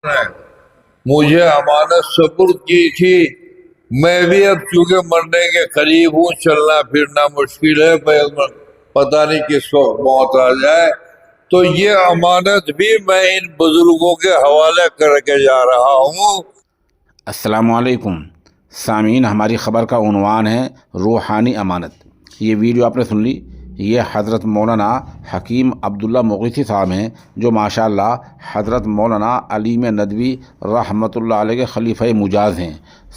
ہے مجھے امانت سپرد کی تھی، میں بھی اب چونکہ مرنے کے قریب ہوں، چلنا پھرنا مشکل ہے، پتہ نہیں کس وقت موت آ جائے، تو یہ امانت بھی میں ان بزرگوں کے حوالے کر کے جا رہا ہوں۔ السلام علیکم سامعین، ہماری خبر کا عنوان ہے روحانی امانت۔ یہ ویڈیو آپ نے سن لی، یہ حضرت مولانا حکیم عبداللہ مغیثی صاحب ہیں، جو ماشاءاللہ حضرت مولانا علیم ندوی رحمۃ اللہ علیہ کے خلیفہ مجاز ہیں،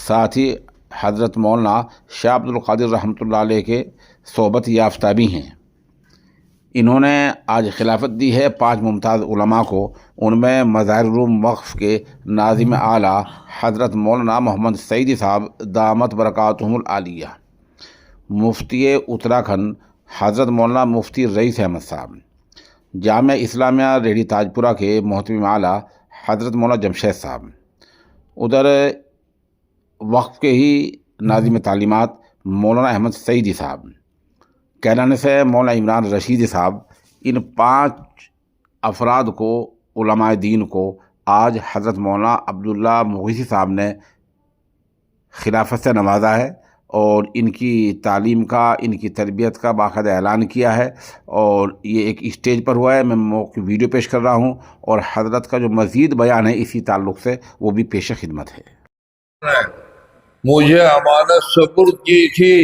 ساتھ ہی حضرت مولانا شاہ عبد القادر رحمۃ اللہ علیہ کے صحبت یافتہ بھی ہیں۔ انہوں نے آج خلافت دی ہے 5 ممتاز علماء کو، ان میں مظاہر العلوم وقف کے ناظم اعلیٰ حضرت مولانا محمد سعیدی صاحب دامت برکاتہم العالیہ، مفتی اتراکھنڈ حضرت مولانا مفتی رئیس احمد صاحب، جامعہ اسلامیہ ریڈی تاجپورہ کے محتمم اعلیٰ حضرت مولانا جمشید صاحب، ادھر وقف کے ہی ناظم تعلیمات مولانا احمد سعیدی صاحب، کیرانہ سے مولانا عمران رشیدی صاحب۔ ان 5 افراد کو، علماء دین کو، آج حضرت مولانا عبداللہ مغیثی صاحب نے خلافت سے نوازا ہے، اور ان کی تعلیم کا، ان کی تربیت کا باقاعدہ اعلان کیا ہے، اور یہ ایک اسٹیج پر ہوا ہے۔ میں موقع ویڈیو پیش کر رہا ہوں، اور حضرت کا جو مزید بیان ہے اسی تعلق سے، وہ بھی پیش خدمت ہے۔ مجھے امانت سپرد کی تھی،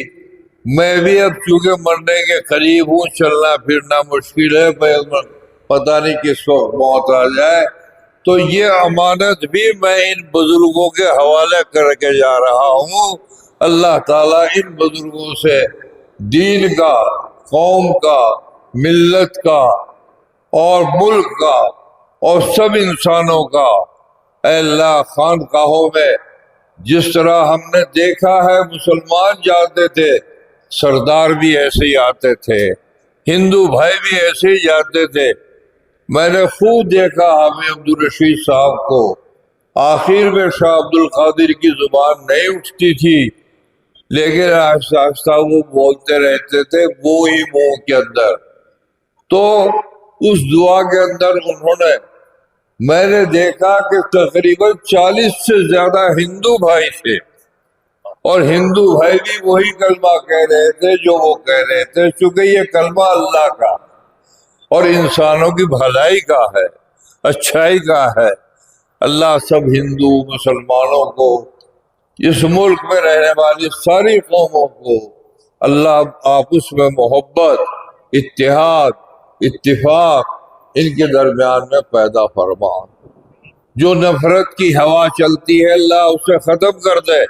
میں بھی اب چونکہ مرنے کے قریب ہوں، چلنا پھرنا مشکل ہے، پتہ نہیں کس وقت موت آ جائے، تو یہ امانت بھی میں ان بزرگوں کے حوالے کر کے جا رہا ہوں۔ اللہ تعالیٰ ان بزرگوں سے دین کا، قوم کا، ملت کا اور ملک کا اور سب انسانوں کا، اے اللہ، خانقاہوں میں جس طرح ہم نے دیکھا ہے مسلمان جاتے تھے، سردار بھی ایسے ہی آتے تھے، ہندو بھائی بھی ایسے ہی جاتے تھے۔ میں نے خوب دیکھا حافظ عبدالرشید صاحب کو، آخر میں شاہ عبد القادر کی زبان نہیں اٹھتی تھی، لیکن آہستہ آہستہ وہ بولتے رہتے تھے، وہ ہی منہ کے اندر۔ تو اس دعا کے اندر انہوں نے، میں نے دیکھا کہ تقریباً 40 سے زیادہ ہندو بھائی تھے، اور ہندو بھائی بھی وہی کلمہ کہہ رہے تھے جو وہ کہہ رہے تھے، چونکہ یہ کلمہ اللہ کا اور انسانوں کی بھلائی کا ہے، اچھائی کا ہے۔ اللہ سب ہندو مسلمانوں کو، اس ملک میں رہنے والی ساری قوموں کو، اللہ آپس میں محبت، اتحاد، اتفاق ان کے درمیان میں پیدا فرما۔ جو نفرت کی ہوا چلتی ہے، اللہ اسے ختم کر دے۔